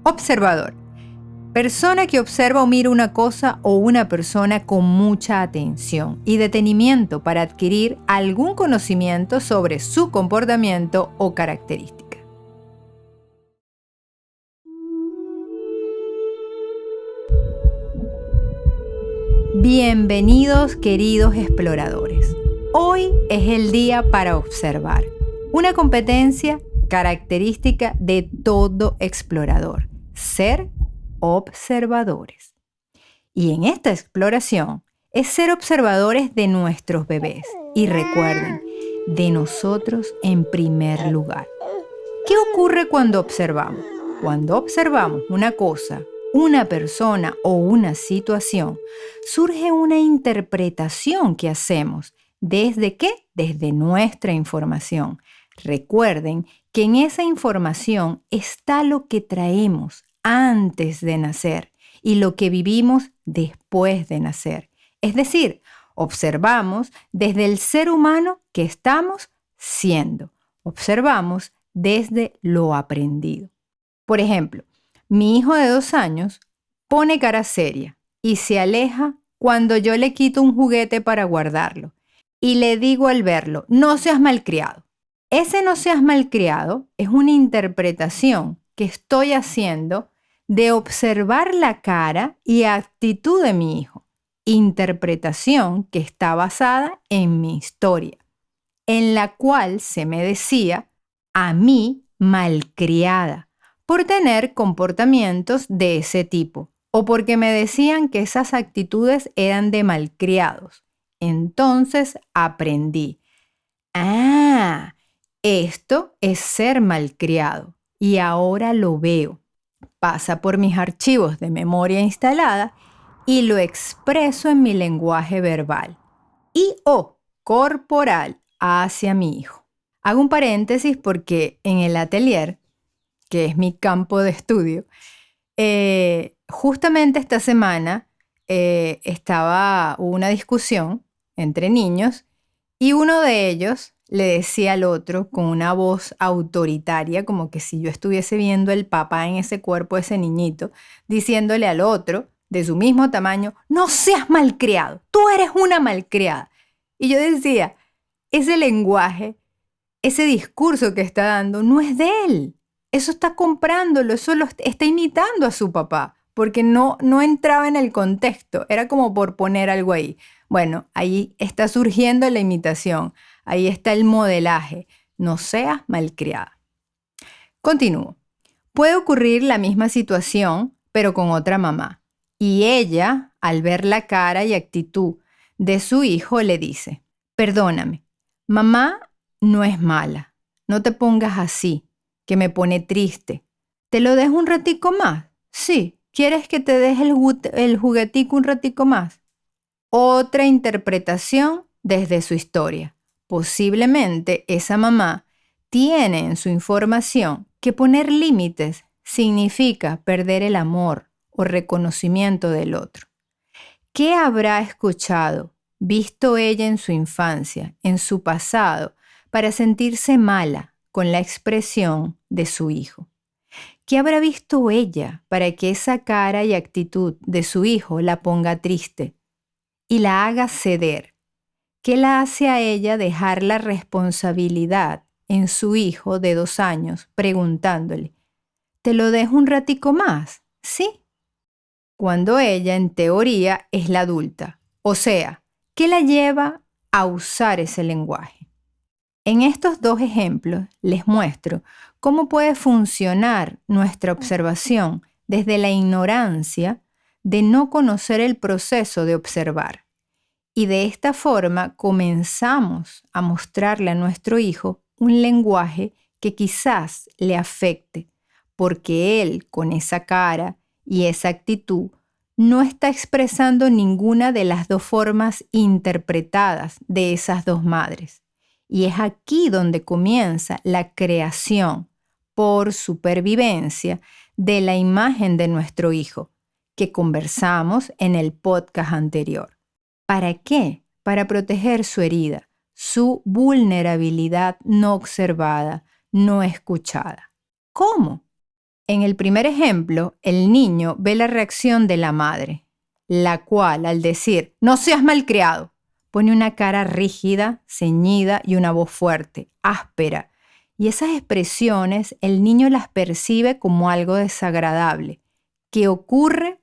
Observador. Persona que observa o mira una cosa o una persona con mucha atención y detenimiento para adquirir algún conocimiento sobre su comportamiento o característica. Bienvenidos, queridos exploradores. Hoy es el día para observar, una competencia característica de todo explorador, ser observadores. Y en esta exploración es ser observadores de nuestros bebés y recuerden, de nosotros en primer lugar. ¿Qué ocurre cuando observamos? Cuando observamos una cosa, una persona o una situación, surge una interpretación que hacemos. ¿Desde qué? Desde nuestra información. Recuerden que en esa información está lo que traemos antes de nacer y lo que vivimos después de nacer. Es decir, observamos desde el ser humano que estamos siendo. Observamos desde lo aprendido. Por ejemplo, mi hijo de 2 años pone cara seria y se aleja cuando yo le quito un juguete para guardarlo y le digo al verlo, no seas malcriado. Ese no seas malcriado es una interpretación que estoy haciendo de observar la cara y actitud de mi hijo. Interpretación que está basada en mi historia, en la cual se me decía a mí malcriada por tener comportamientos de ese tipo o porque me decían que esas actitudes eran de malcriados. Entonces aprendí. Esto es ser malcriado y ahora lo veo. Pasa por mis archivos de memoria instalada y lo expreso en mi lenguaje verbal y o corporal hacia mi hijo. Hago un paréntesis porque en el atelier, que es mi campo de estudio, justamente esta semana hubo una discusión entre niños y uno de ellos le decía al otro con una voz autoritaria, como que si yo estuviese viendo el papá en ese cuerpo de ese niñito, diciéndole al otro, de su mismo tamaño, no seas malcriado, tú eres una malcriada. Y yo decía, ese lenguaje, ese discurso que está dando, no es de él. Eso está comprándolo, eso lo está imitando a su papá, porque no entraba en el contexto, era como por poner algo ahí. Bueno, ahí está surgiendo la imitación, ahí está el modelaje. No seas malcriada. Continúo. Puede ocurrir la misma situación, pero con otra mamá. Y ella, al ver la cara y actitud de su hijo, le dice, perdóname, mamá no es mala, no te pongas así, que me pone triste. ¿Te lo dejo un ratico más? Sí, ¿quieres que te deje el juguetico un ratico más? Otra interpretación desde su historia. Posiblemente esa mamá tiene en su información que poner límites significa perder el amor o reconocimiento del otro. ¿Qué habrá escuchado, visto ella en su infancia, en su pasado, para sentirse mala con la expresión de su hijo? ¿Qué habrá visto ella para que esa cara y actitud de su hijo la ponga triste y la haga ceder? ¿Qué la hace a ella dejar la responsabilidad en su hijo de 2 años preguntándole, ¿te lo dejo un ratico más? ¿Sí? Cuando ella, en teoría, es la adulta. O sea, ¿qué la lleva a usar ese lenguaje? En estos 2 ejemplos les muestro cómo puede funcionar nuestra observación desde la ignorancia de no conocer el proceso de observar. Y de esta forma comenzamos a mostrarle a nuestro hijo un lenguaje que quizás le afecte, porque él, con esa cara y esa actitud, no está expresando ninguna de las 2 formas interpretadas de esas 2 madres. Y es aquí donde comienza la creación, por supervivencia, de la imagen de nuestro hijo, que conversamos en el podcast anterior. ¿Para qué? Para proteger su herida, su vulnerabilidad no observada, no escuchada. ¿Cómo? En el primer ejemplo, el niño ve la reacción de la madre, la cual, al decir, no seas malcriado, pone una cara rígida, ceñida y una voz fuerte, áspera. Y esas expresiones el niño las percibe como algo desagradable, que ocurre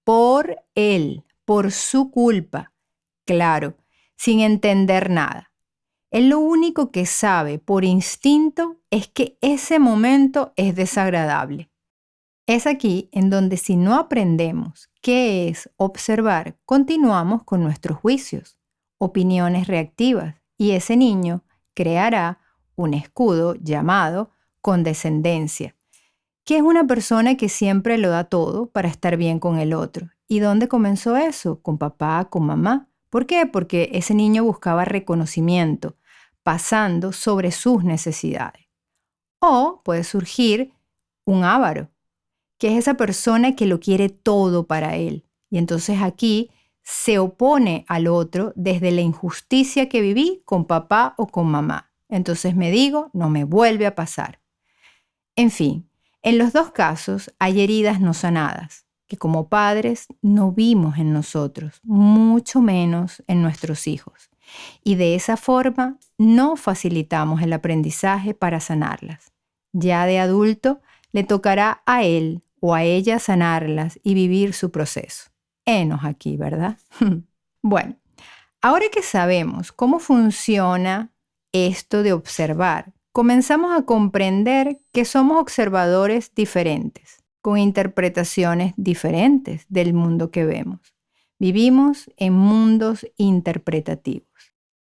por él, por su culpa. Claro, sin entender nada. Él lo único que sabe por instinto es que ese momento es desagradable. Es aquí en donde si no aprendemos qué es observar, continuamos con nuestros juicios, opiniones reactivas, y ese niño creará un escudo llamado condescendencia, que es una persona que siempre lo da todo para estar bien con el otro. ¿Y dónde comenzó eso? Con papá, con mamá. ¿Por qué? Porque ese niño buscaba reconocimiento, pasando sobre sus necesidades. O puede surgir un avaro, que es esa persona que lo quiere todo para él. Y entonces aquí se opone al otro desde la injusticia que viví con papá o con mamá. Entonces me digo, no me vuelve a pasar. En fin, en los dos casos hay heridas no sanadas, que como padres no vimos en nosotros, mucho menos en nuestros hijos. Y de esa forma no facilitamos el aprendizaje para sanarlas. Ya de adulto le tocará a él o a ella sanarlas y vivir su proceso. Henos aquí, ¿verdad? Bueno, ahora que sabemos cómo funciona esto de observar, comenzamos a comprender que somos observadores diferentes, con interpretaciones diferentes del mundo que vemos. Vivimos en mundos interpretativos.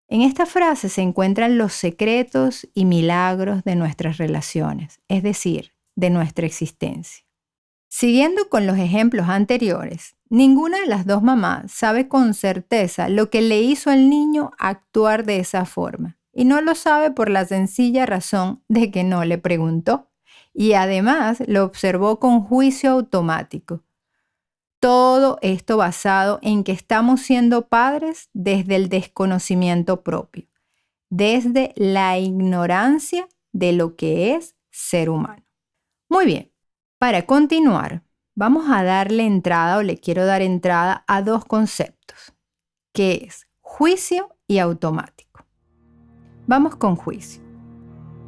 En esta frase se encuentran los secretos y milagros de nuestras relaciones, es decir, de nuestra existencia. Siguiendo con los ejemplos anteriores, ninguna de las dos mamás sabe con certeza lo que le hizo al niño actuar de esa forma, y no lo sabe por la sencilla razón de que no le preguntó, y además lo observó con juicio automático. Todo esto basado en que estamos siendo padres desde el desconocimiento propio, desde la ignorancia de lo que es ser humano. Muy bien, para continuar, vamos a darle entrada o le quiero dar entrada a dos conceptos, que es juicio y automático. Vamos con juicio.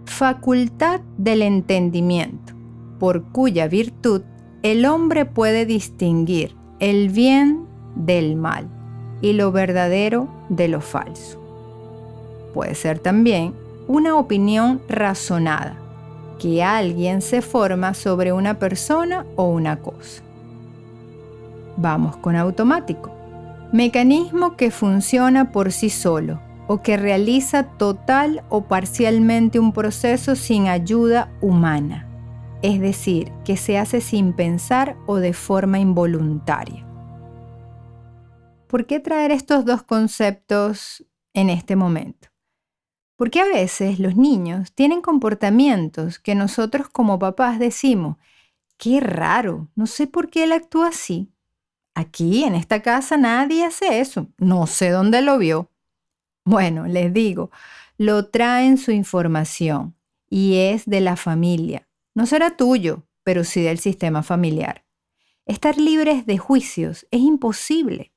Facultad del entendimiento, por cuya virtud el hombre puede distinguir el bien del mal y lo verdadero de lo falso. Puede ser también una opinión razonada, que alguien se forma sobre una persona o una cosa. Vamos con automático. Mecanismo que funciona por sí solo o que realiza total o parcialmente un proceso sin ayuda humana. Es decir, que se hace sin pensar o de forma involuntaria. ¿Por qué traer estos dos conceptos en este momento? Porque a veces los niños tienen comportamientos que nosotros como papás decimos, qué raro, no sé por qué él actúa así. Aquí en esta casa nadie hace eso, no sé dónde lo vio. Bueno, les digo, lo traen su información y es de la familia. No será tuyo, pero sí del sistema familiar. Estar libres de juicios es imposible.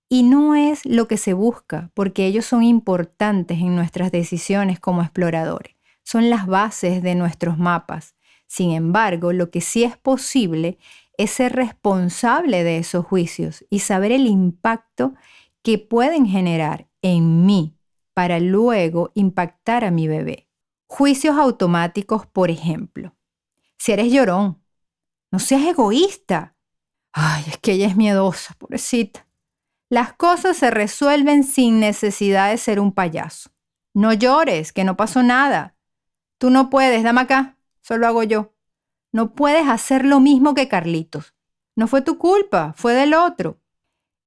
Y no es lo que se busca, porque ellos son importantes en nuestras decisiones como exploradores. Son las bases de nuestros mapas. Sin embargo, lo que sí es posible es ser responsable de esos juicios y saber el impacto que pueden generar en mí para luego impactar a mi bebé. Juicios automáticos, por ejemplo. Si eres llorón, no seas egoísta. Ay, es que ella es miedosa, pobrecita. Las cosas se resuelven sin necesidad de ser un payaso. No llores, que no pasó nada. Tú no puedes, dame acá, solo hago yo. No puedes hacer lo mismo que Carlitos. No fue tu culpa, fue del otro.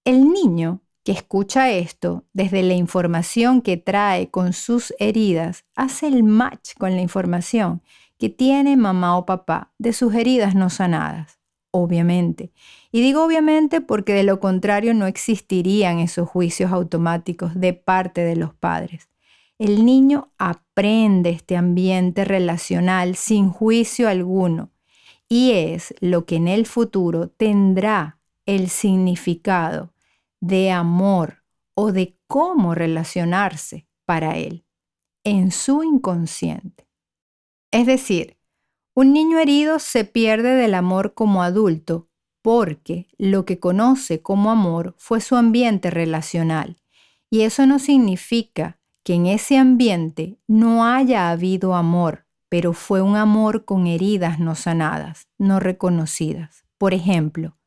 El niño que escucha esto desde la información que trae con sus heridas hace el match con la información que tiene mamá o papá de sus heridas no sanadas. Obviamente. Y digo obviamente porque de lo contrario no existirían esos juicios automáticos de parte de los padres. El niño aprende este ambiente relacional sin juicio alguno y es lo que en el futuro tendrá el significado de amor o de cómo relacionarse para él en su inconsciente. Es decir, un niño herido se pierde del amor como adulto porque lo que conoce como amor fue su ambiente relacional. Y eso no significa que en ese ambiente no haya habido amor, pero fue un amor con heridas no sanadas, no reconocidas. Por ejemplo,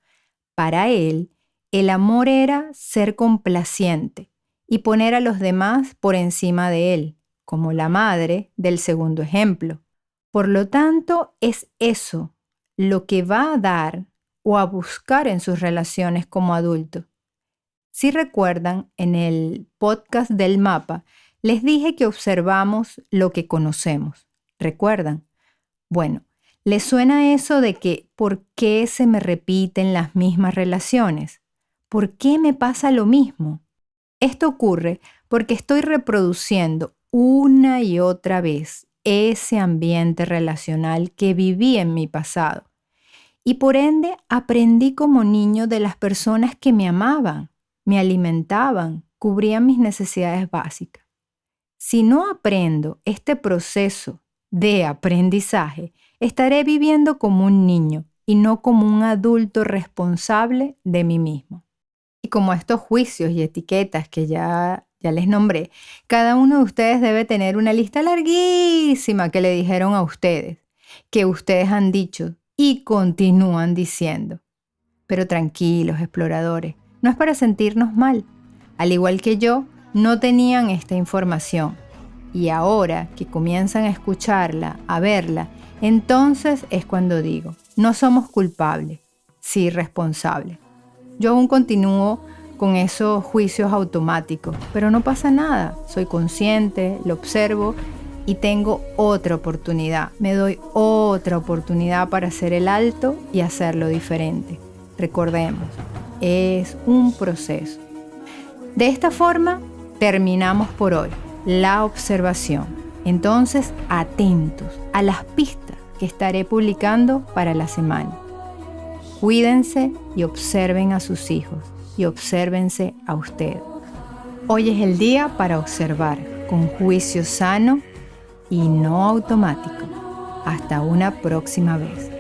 para él, el amor era ser complaciente y poner a los demás por encima de él, como la madre del segundo ejemplo. Por lo tanto, es eso lo que va a dar o a buscar en sus relaciones como adulto. Si recuerdan, en el podcast del mapa, les dije que observamos lo que conocemos. ¿Recuerdan? Bueno, ¿les suena eso de que por qué se me repiten las mismas relaciones? ¿Por qué me pasa lo mismo? Esto ocurre porque estoy reproduciendo una y otra vez ese ambiente relacional que viví en mi pasado. Y por ende aprendí como niño de las personas que me amaban, me alimentaban, cubrían mis necesidades básicas. Si no aprendo este proceso de aprendizaje, estaré viviendo como un niño y no como un adulto responsable de mí mismo. Y como estos juicios y etiquetas que ya les nombré, cada uno de ustedes debe tener una lista larguísima que le dijeron a ustedes, que ustedes han dicho y continúan diciendo. Pero tranquilos, exploradores, no es para sentirnos mal. Al igual que yo, no tenían esta información. Y ahora que comienzan a escucharla, a verla, entonces es cuando digo, no somos culpables, sí responsables. Yo aún continúo con esos juicios automáticos, pero no pasa nada. Soy consciente, lo observo y tengo otra oportunidad. Me doy otra oportunidad para hacer el alto y hacerlo diferente. Recordemos, es un proceso. De esta forma, terminamos por hoy la observación. Entonces, atentos a las pistas que estaré publicando para la semana. Cuídense y observen a sus hijos y obsérvense a ustedes. Hoy es el día para observar con juicio sano y no automático. Hasta una próxima vez.